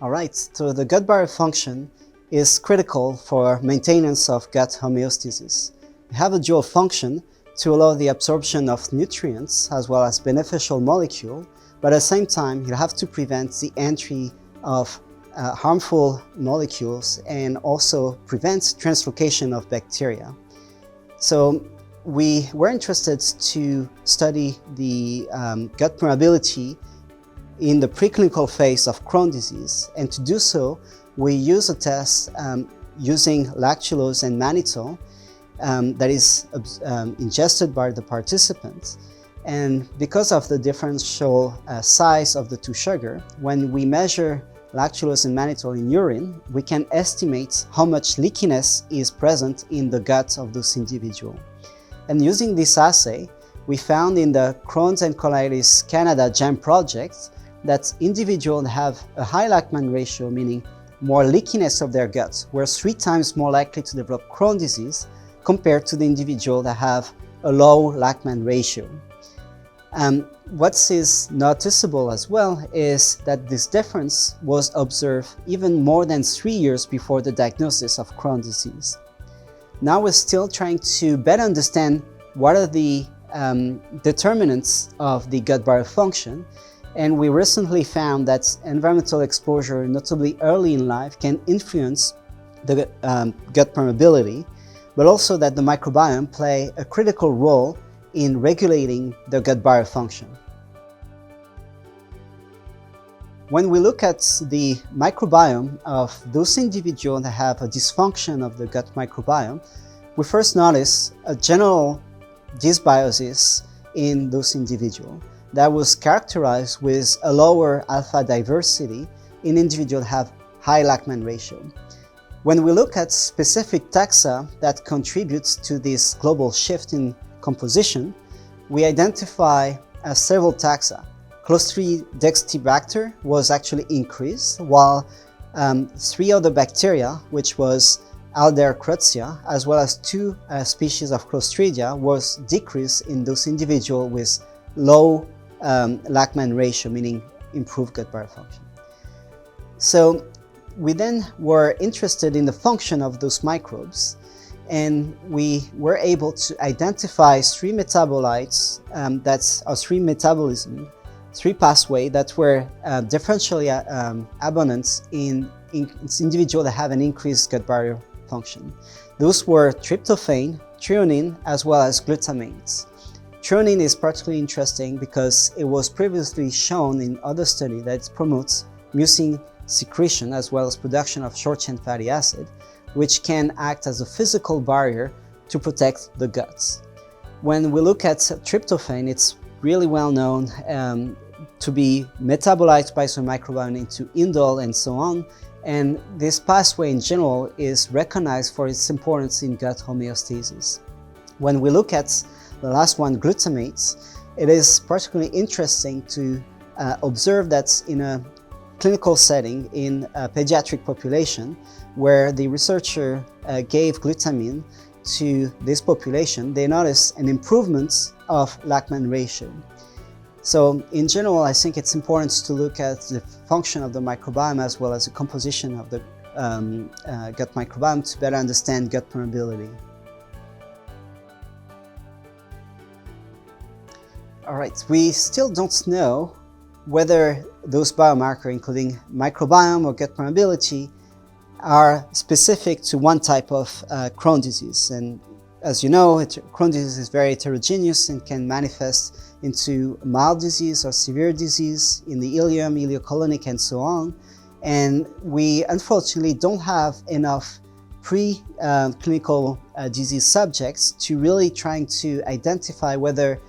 All right, so the gut barrier function is critical for maintenance of gut homeostasis. We have a dual function to allow the absorption of nutrients as well as beneficial molecules, but at the same time, you have to prevent the entry of harmful molecules and also prevent translocation of bacteria. So we were interested to study the gut permeability in the preclinical phase of Crohn's disease, and to do so, we use a test using lactulose and mannitol that is ingested by the participants. And because of the differential size of the two sugars, when we measure lactulose and mannitol in urine, we can estimate how much leakiness is present in the gut of those individuals. And using this assay, we found in the Crohn's and Colitis Canada GEM project that individuals have a high Lachman ratio, meaning more leakiness of their guts, were 3 times more likely to develop Crohn's disease compared to the individual that have a low Lachman ratio. What is noticeable as well is that this difference was observed even more than 3 years before the diagnosis of Crohn's disease. Now we're still trying to better understand what are the determinants of the gut barrier function, and we recently found that environmental exposure, notably early in life, can influence the gut permeability, but also that the microbiome play a critical role in regulating the gut barrier function. When we look at the microbiome of those individuals that have a dysfunction of the gut microbiome, we first notice a general dysbiosis in those individuals that was characterized with a lower alpha diversity in individuals that have high Lachman ratio. When we look at specific taxa that contributes to this global shift in composition, we identify several taxa. Clostridium dextrobacter was actually increased, while 3 other bacteria, which was Aldercreutzia, as well as 2 species of Clostridia, was decreased in those individuals with low Lachman ratio, meaning improved gut barrier function. So we then were interested in the function of those microbes, and we were able to identify 3 metabolites or 3 metabolism, 3 pathways that were differentially abundant in individuals that have an increased gut barrier function. Those were tryptophan, threonine, as well as glutamates. Threonine is particularly interesting because it was previously shown in other studies that it promotes mucin secretion as well as production of short-chain fatty acid, which can act as a physical barrier to protect the guts. When we look at tryptophan, it's really well known to be metabolized by some microbiome into indole and so on, and this pathway in general is recognized for its importance in gut homeostasis. When we look at the last one, glutamates, it is particularly interesting to observe that in a clinical setting in a pediatric population where the researcher gave glutamine to this population, they noticed an improvement of Lachman ratio. So in general, I think it's important to look at the function of the microbiome as well as the composition of the gut microbiome to better understand gut permeability. All right, we still don't know whether those biomarkers, including microbiome or gut permeability, are specific to one type of Crohn's disease. And as you know, Crohn's disease is very heterogeneous and can manifest into mild disease or severe disease in the ileum, ileocolonic, and so on. And we unfortunately don't have enough pre-clinical disease subjects to really trying to identify whether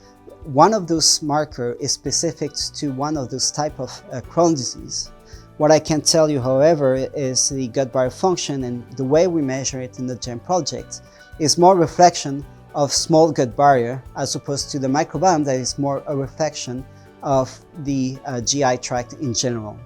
one of those markers is specific to one of those type of Crohn's disease. What I can tell you, however, is the gut barrier function and the way we measure it in the GEM project is more reflection of small gut barrier as opposed to the microbiome that is more a reflection of the GI tract in general.